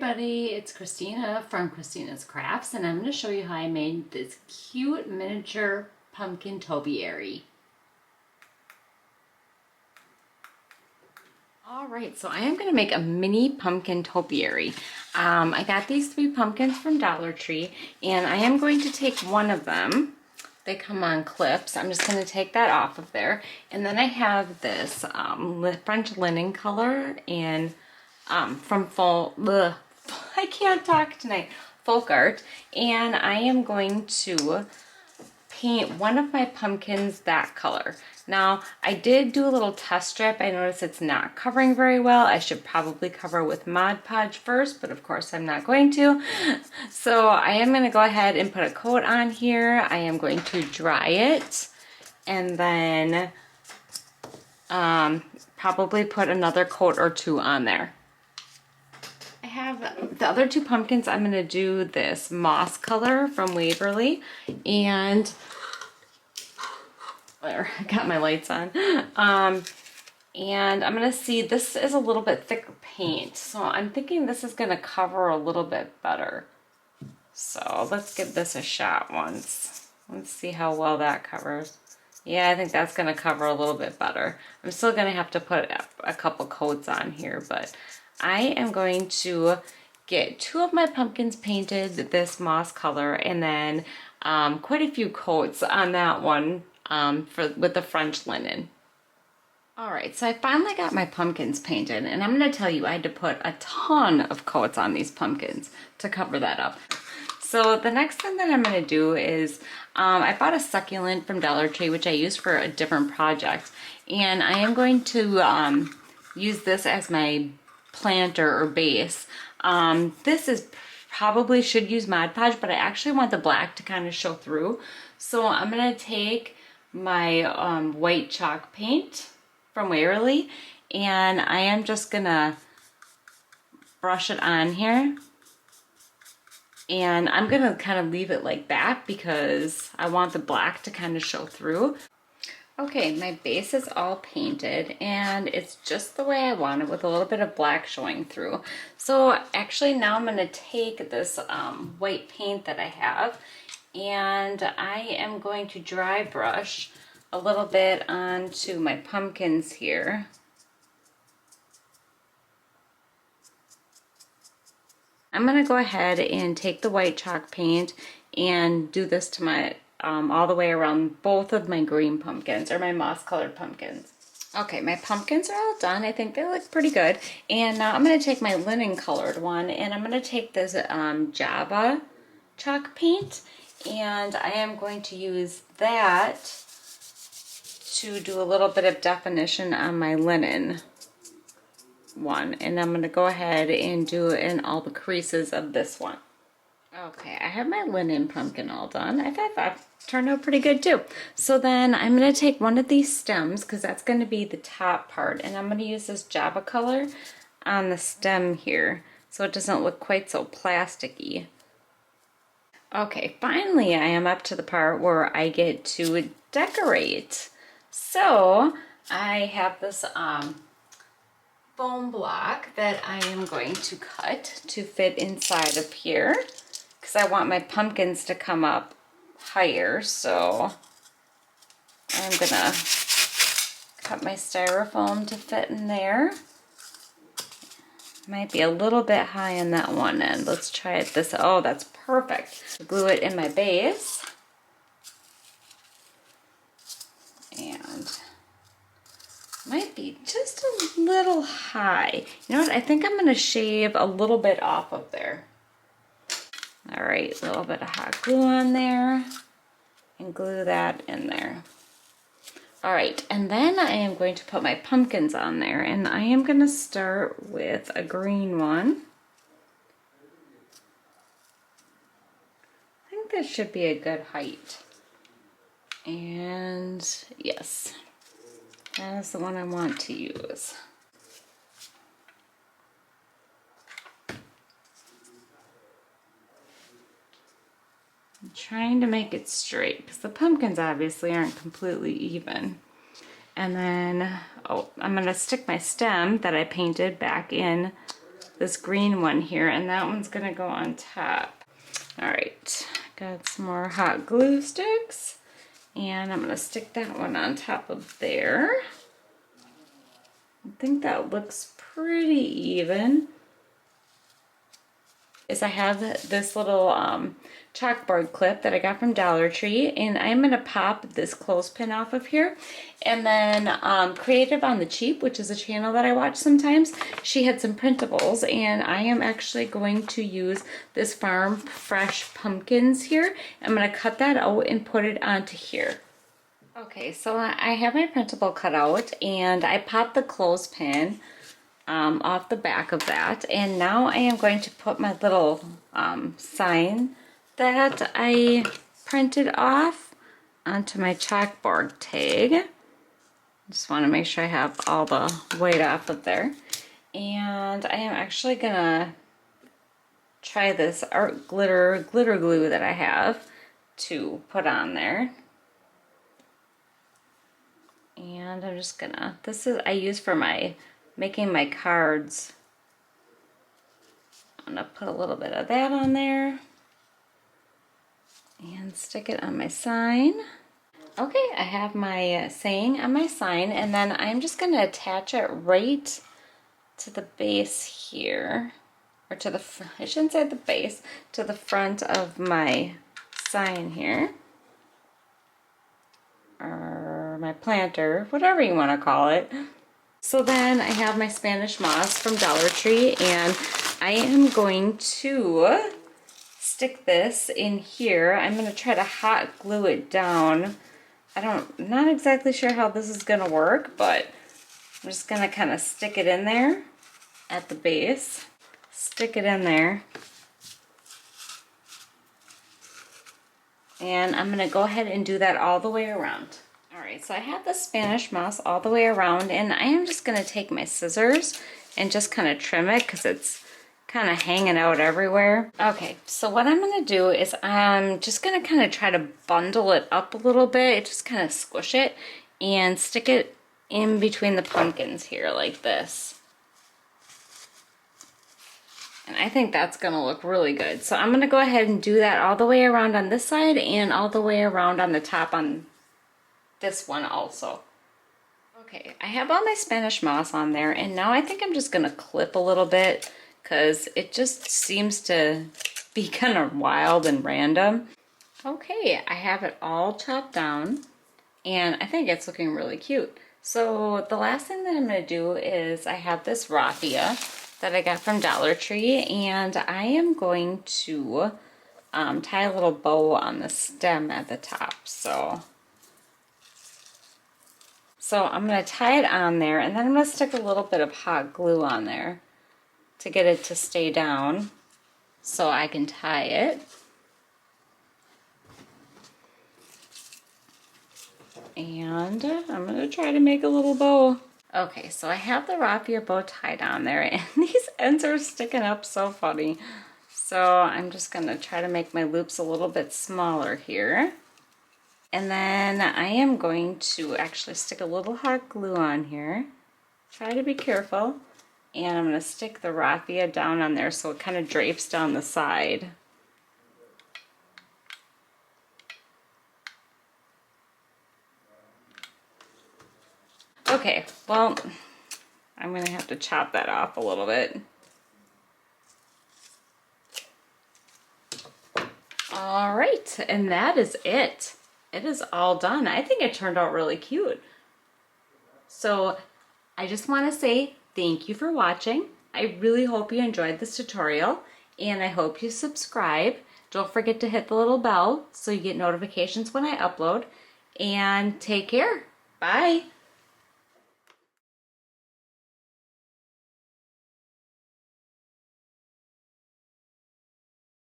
everybody, it's Kristina from Kristina's Crafts, and I'm going to show you how I made this cute miniature pumpkin topiary. Alright, so I am going to make a mini pumpkin topiary. I got these 3 pumpkins from Dollar Tree, and I am going to take one of them. They come on clips. I'm just going to take that off of there. And then I have this French linen color and from I can't talk tonight, Folk Art, and I am going to paint one of my pumpkins that color. Now, I did do a little test strip. I noticed it's not covering very well. I should probably cover with Mod Podge first, but of course I'm not going to. So I am going to go ahead and put a coat on here. I am going to dry it and then probably put another coat or 2 on there. I have the other 2 pumpkins. I'm going to do this moss color from Waverly, and there, I got my lights on. And I'm going to see, this is a little bit thicker paint, so I'm thinking this is going to cover a little bit better. So let's give this a shot once. Let's see how well that covers. Yeah, I think that's going to cover a little bit better. I'm still going to have to put a couple coats on here, but I am going to get 2 of my pumpkins painted this moss color, and then quite a few coats on that one with the French linen. Alright, so I finally got my pumpkins painted, and I'm going to tell you I had to put a ton of coats on these pumpkins to cover that up. So the next thing that I'm going to do is I bought a succulent from Dollar Tree, which I used for a different project, and I am going to use this as my planter or base. This is probably should use Mod Podge, but I actually want the black to kind of show through. So I'm going to take my white chalk paint from Waverly, and I am just going to brush it on here. And I'm going to kind of leave it like that because I want the black to kind of show through. Okay, my base is all painted, and it's just the way I want it with a little bit of black showing through. So actually now I'm going to take this white paint that I have, and I am going to dry brush a little bit onto my pumpkins here. I'm going to go ahead and take the white chalk paint and do this to my all the way around both of my green pumpkins, or my moss colored pumpkins. Okay, my pumpkins are all done. I think they look pretty good. And now I'm going to take my linen colored one, and I'm going to take this Java chalk paint, and I am going to use that to do a little bit of definition on my linen one. And I'm going to go ahead and do it in all the creases of this one. Okay, I have my linen pumpkin all done. I thought that turned out pretty good too. So then I'm going to take one of these stems, because that's going to be the top part, and I'm going to use this Java color on the stem here so it doesn't look quite so plasticky. Okay, finally I am up to the part where I get to decorate. So I have this foam block that I am going to cut to fit inside of here, because I want my pumpkins to come up higher. So I'm gonna cut my styrofoam to fit in there. Might be a little bit high on that one end. Let's try it this. Oh, that's perfect. Glue it in my base, and might be just a little high. You know what? I think I'm gonna shave a little bit off of there. All right, a little bit of hot glue on there, and glue that in there. All right, and then I am going to put my pumpkins on there, and I am going to start with a green one. I think this should be a good height. And yes, that is the one I want to use. I'm trying to make it straight because the pumpkins obviously aren't completely even. And then, oh, I'm going to stick my stem that I painted back in this green one here, and that one's gonna go on top. All right, got some more hot glue sticks, and I'm gonna stick that one on top of there. I think that looks pretty even. Is I have this little chalkboard clip that I got from Dollar Tree, and I'm gonna pop this clothespin off of here. And then Creative on the Cheap, which is a channel that I watch sometimes, she had some printables, and I am actually going to use this Farm Fresh pumpkins here. I'm gonna cut that out and put it onto here. Okay, so I have my printable cut out, and I popped the clothespin off the back of that, and now I am going to put my little sign that I printed off onto my chalkboard tag. Just want to make sure I have all the weight off of there, and I am actually gonna try this art glitter glue that I have to put on there. And I'm just gonna, this is I use for my making my cards. I'm gonna put a little bit of that on there and stick it on my sign. Okay, I have my saying on my sign, and then I'm just gonna attach it right to the base here, or to the I shouldn't say the base, to the front of my sign here, or my planter, whatever you want to call it. So then I have my Spanish moss from Dollar Tree, and I am going to stick this in here. I'm going to try to hot glue it down. Not exactly sure how this is going to work, but I'm just going to kind of stick it in there at the base. Stick it in there. And I'm going to go ahead and do that all the way around. Alright, so I have the Spanish moss all the way around, and I am just going to take my scissors and just kind of trim it because it's kind of hanging out everywhere. Okay, so what I'm going to do is I'm just going to kind of try to bundle it up a little bit, just kind of squish it and stick it in between the pumpkins here like this. And I think that's going to look really good. So I'm going to go ahead and do that all the way around on this side and all the way around on the top on this one also. Okay, I have all my Spanish moss on there, and now I think I'm just going to clip a little bit because it just seems to be kind of wild and random. Okay, I have it all chopped down, and I think it's looking really cute. So the last thing that I'm going to do is I have this raffia that I got from Dollar Tree, and I am going to tie a little bow on the stem at the top. So I'm going to tie it on there, and then I'm going to stick a little bit of hot glue on there to get it to stay down so I can tie it. And I'm going to try to make a little bow. Okay, so I have the raffia bow tied on there, and these ends are sticking up so funny. So I'm just going to try to make my loops a little bit smaller here. And then I am going to actually stick a little hot glue on here. Try to be careful. And I'm going to stick the raffia down on there so it kind of drapes down the side. Okay, well, I'm going to have to chop that off a little bit. All right, and that is it. It is all done. I think it turned out really cute. So I just want to say thank you for watching. I really hope you enjoyed this tutorial, and I hope you subscribe. Don't forget to hit the little bell so you get notifications when I upload, and take care. Bye.